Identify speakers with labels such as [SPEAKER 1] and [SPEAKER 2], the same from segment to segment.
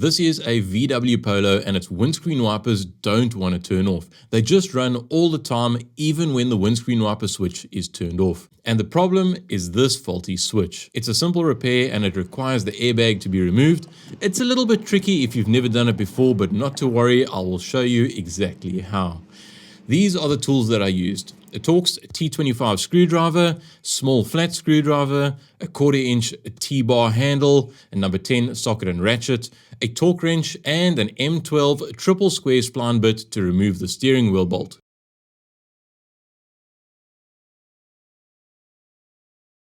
[SPEAKER 1] This is a VW Polo and its windscreen wipers don't want to turn off. They just run all the time, even when the windscreen wiper switch is turned off. And the problem is this faulty switch. It's a simple repair and it requires the airbag to be removed. It's a little bit tricky if you've never done it before, but not to worry, I will show you exactly how. These are the tools that I used. A Torx T25 screwdriver, small flat screwdriver, a 1/4 inch T-bar handle, a number 10 socket and ratchet, a torque wrench, and an M12 triple square spline bit to remove the steering wheel bolt.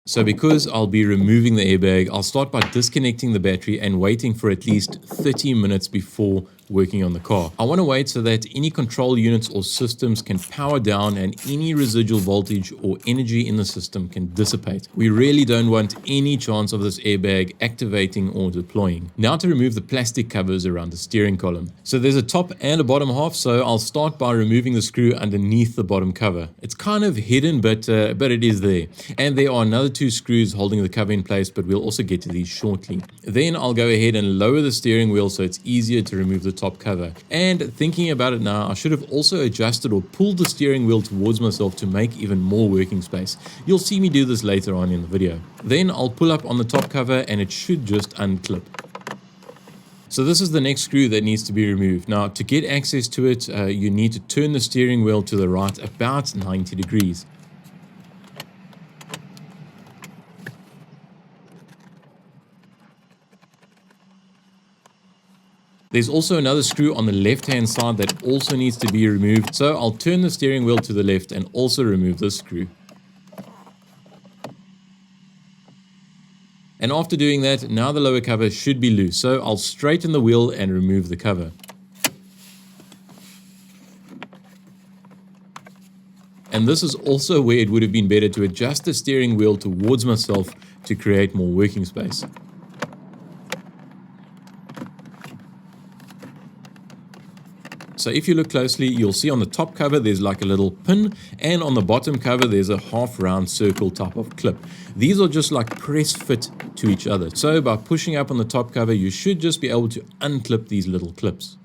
[SPEAKER 1] So because I'll be removing the airbag, I'll start by disconnecting the battery and waiting for at least 30 minutes before working on the car. I want to wait so that any control units or systems can power down and any residual voltage or energy in the system can dissipate. We really don't want any chance of this airbag activating or deploying. Now to remove the plastic covers around the steering column. So there's a top and a bottom half, so I'll start by removing the screw underneath the bottom cover. It's kind of hidden, but it is there. And there are another 2 screws holding the cover in place, but we'll also get to these shortly. Then I'll go ahead and lower the steering wheel so it's easier to remove the top cover. And thinking about it now, I should have also adjusted or pulled the steering wheel towards myself to make even more working space. You'll see me do this later on in the video. Then I'll pull up on the top cover and it should just unclip. So this is the next screw that needs to be removed. Now to get access to it, you need to turn the steering wheel to the right about 90 degrees. There's also another screw on the left-hand side that also needs to be removed, so I'll turn the steering wheel to the left and also remove this screw. And after doing that, now the lower cover should be loose, so I'll straighten the wheel and remove the cover. And this is also where it would have been better to adjust the steering wheel towards myself to create more working space. So if you look closely, you'll see on the top cover there's like a little pin, and on the bottom cover there's a half round circle type of clip. These are just like press fit to each other. So by pushing up on the top cover, you should just be able to unclip these little clips.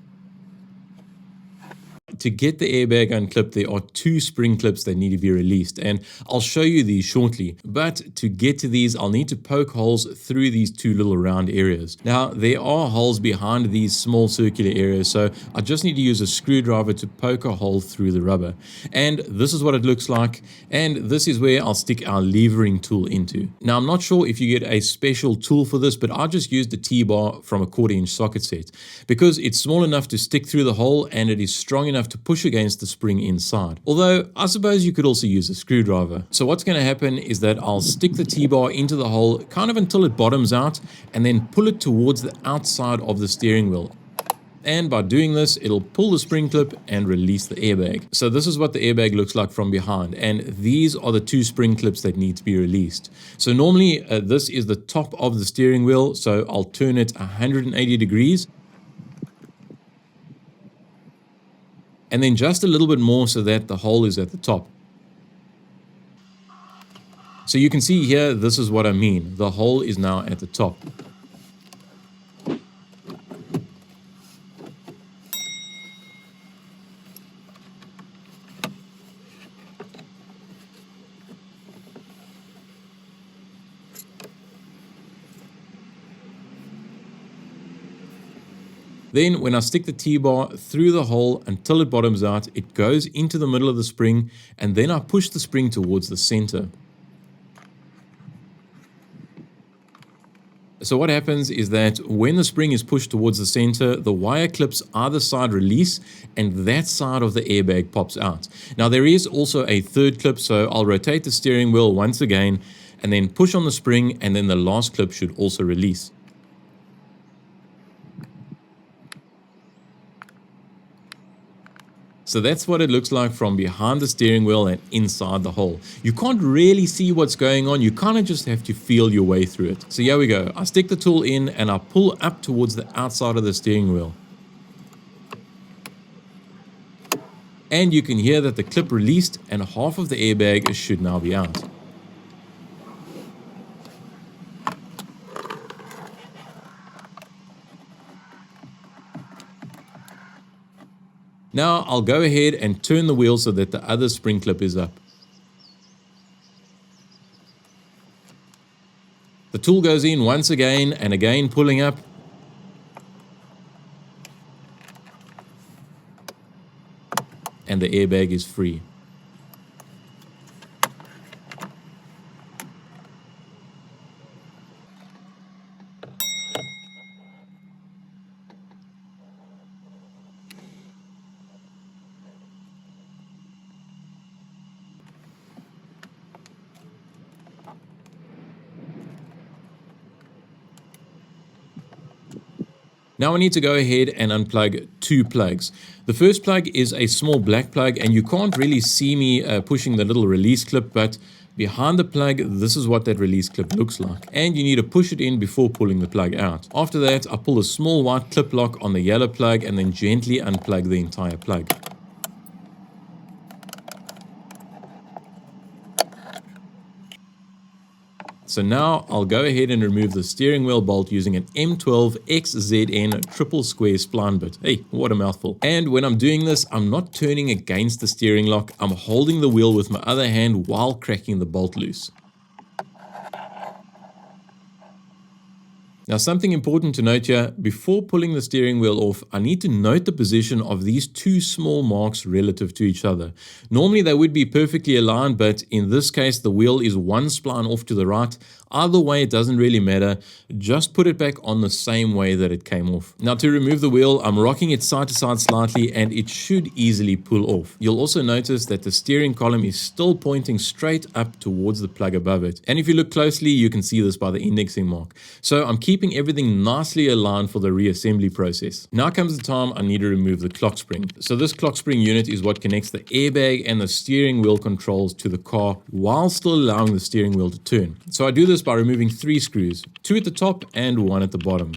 [SPEAKER 1] To get the airbag unclipped, there are 2 spring clips that need to be released, and I'll show you these shortly. But to get to these, I'll need to poke holes through these 2 little round areas. Now, there are holes behind these small circular areas, so I just need to use a screwdriver to poke a hole through the rubber. And this is what it looks like, and this is where I'll stick our levering tool into. Now, I'm not sure if you get a special tool for this, but I just used the T-bar from a 1/4 inch socket set because it's small enough to stick through the hole and it is strong enough to push against the spring inside. Although I suppose you could also use a screwdriver. So what's going to happen is that I'll stick the T-bar into the hole kind of until it bottoms out and then pull it towards the outside of the steering wheel. And by doing this, it'll pull the spring clip and release the airbag. So this is what the airbag looks like from behind. And these are the 2 spring clips that need to be released. So normally this is the top of the steering wheel. So I'll turn it 180 degrees. And then just a little bit more so that the hole is at the top. So you can see here, this is what I mean. The hole is now at the top. Then when I stick the T-bar through the hole until it bottoms out, it goes into the middle of the spring, and then I push the spring towards the center. So what happens is that when the spring is pushed towards the center, the wire clips either side release and that side of the airbag pops out. Now there is also a third clip, so I'll rotate the steering wheel once again and then push on the spring, and then the last clip should also release. So that's what it looks like from behind the steering wheel and inside the hole. You can't really see what's going on. You kind of just have to feel your way through it. So here we go. I stick the tool in and I pull up towards the outside of the steering wheel. And you can hear that the clip released and half of the airbag should now be out. Now I'll go ahead and turn the wheel so that the other spring clip is up. The tool goes in once again and again, pulling up. And the airbag is free. Now I need to go ahead and unplug two plugs. The first plug is a small black plug, and you can't really see me pushing the little release clip, but behind the plug, this is what that release clip looks like. And you need to push it in before pulling the plug out. After that, I pull a small white clip lock on the yellow plug and then gently unplug the entire plug. So now I'll go ahead and remove the steering wheel bolt using an M12 XZN triple square spline bit. Hey, what a mouthful. And when I'm doing this, I'm not turning against the steering lock. I'm holding the wheel with my other hand while cracking the bolt loose. Now, something important to note here, before pulling the steering wheel off, I need to note the position of these two small marks relative to each other. Normally they would be perfectly aligned, but in this case the wheel is one spline off to the right. Either way, it doesn't really matter. Just put it back on the same way that it came off. Now, to remove the wheel, I'm rocking it side to side slightly and it should easily pull off. You'll also notice that the steering column is still pointing straight up towards the plug above it. And if you look closely, you can see this by the indexing mark. So I'm keeping everything nicely aligned for the reassembly process. Now comes the time I need to remove the clock spring. So this clock spring unit is what connects the airbag and the steering wheel controls to the car while still allowing the steering wheel to turn. So I do this by removing 3 screws, 2 at the top and 1 at the bottom.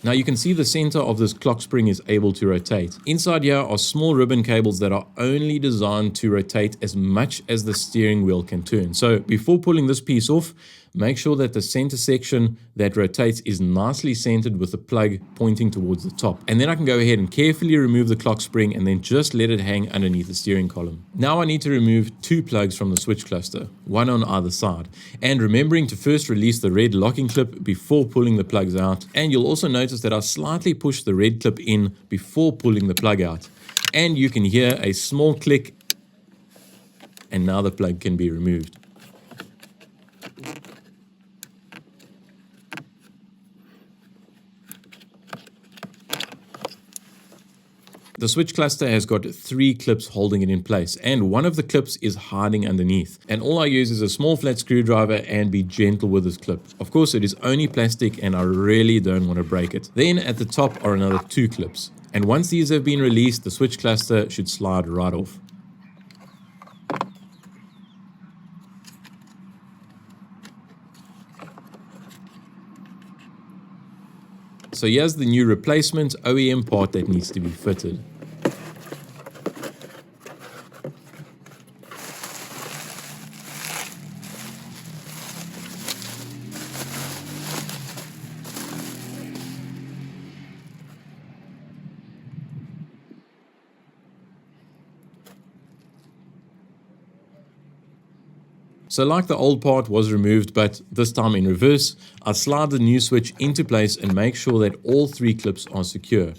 [SPEAKER 1] Now you can see the center of this clock spring is able to rotate. Inside here are small ribbon cables that are only designed to rotate as much as the steering wheel can turn. So before pulling this piece off, make sure that the center section that rotates is nicely centered with the plug pointing towards the top. And then I can go ahead and carefully remove the clock spring and then just let it hang underneath the steering column. Now I need to remove 2 plugs from the switch cluster, one on either side. And remembering to first release the red locking clip before pulling the plugs out. And you'll also notice that I slightly push the red clip in before pulling the plug out. And you can hear a small click, and now the plug can be removed. The switch cluster has got 3 clips holding it in place, and one of the clips is hiding underneath. And all I use is a small flat screwdriver and be gentle with this clip. Of course, it is only plastic and I really don't want to break it. Then at the top are another 2 clips. And once these have been released, the switch cluster should slide right off. So here's the new replacement OEM part that needs to be fitted. So like the old part was removed, but this time in reverse, I slide the new switch into place and make sure that all 3 clips are secure.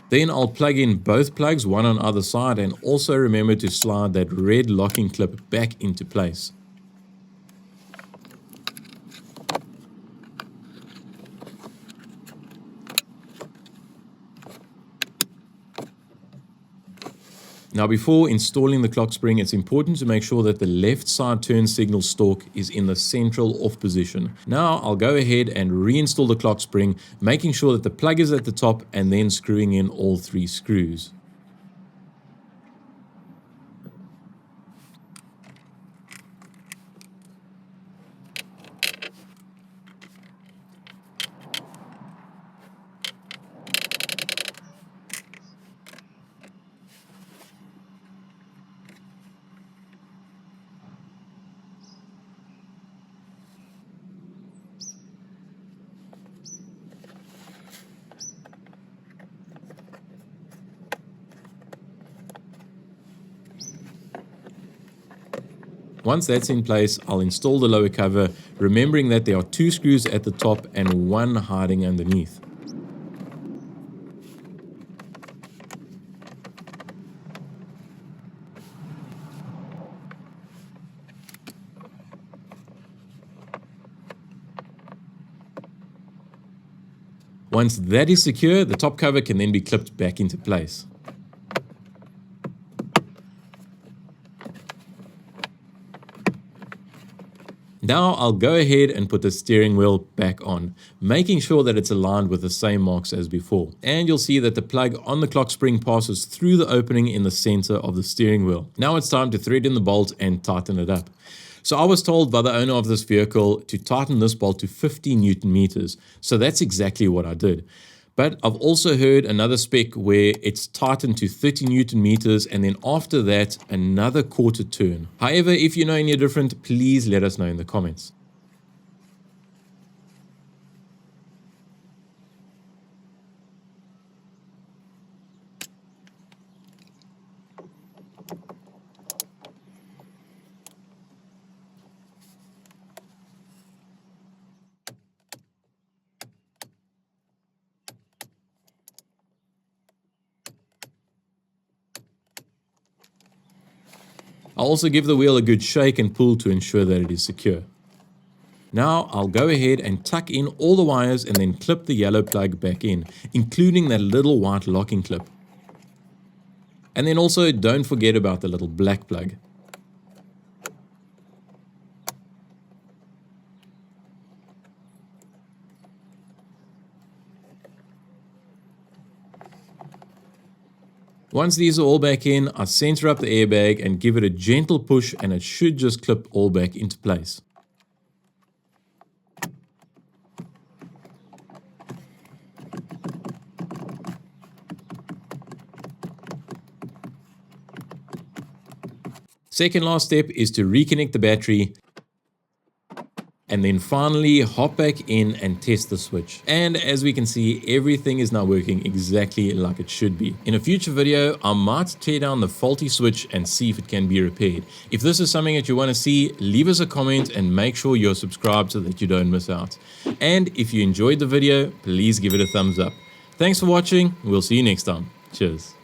[SPEAKER 1] Then I'll plug in both plugs, one on either side, and also remember to slide that red locking clip back into place. Now before installing the clock spring, it's important to make sure that the left side turn signal stalk is in the central off position. Now I'll go ahead and reinstall the clock spring, making sure that the plug is at the top and then screwing in all 3 screws. Once that's in place, I'll install the lower cover, remembering that there are 2 screws at the top and 1 hiding underneath. Once that is secure, the top cover can then be clipped back into place. Now I'll go ahead and put the steering wheel back on, making sure that it's aligned with the same marks as before. And you'll see that the plug on the clock spring passes through the opening in the center of the steering wheel. Now it's time to thread in the bolt and tighten it up. So I was told by the owner of this vehicle to tighten this bolt to 50 Newton meters. So that's exactly what I did. But I've also heard another spec where it's tightened to 30 Newton meters and then after that, another quarter turn. However, if you know any different, please let us know in the comments. I'll also give the wheel a good shake and pull to ensure that it is secure. Now I'll go ahead and tuck in all the wires and then clip the yellow plug back in, including that little white locking clip. And then also don't forget about the little black plug. Once these are all back in, I center up the airbag and give it a gentle push and it should just clip all back into place. Second last step is to reconnect the battery. And then finally hop back in and test the switch. And as we can see, everything is now working exactly like it should be. In a future video, I might tear down the faulty switch and see if it can be repaired. If this is something that you want to see, leave us a comment and make sure you're subscribed so that you don't miss out. And if you enjoyed the video, please give it a thumbs up. Thanks for watching. We'll see you next time. Cheers.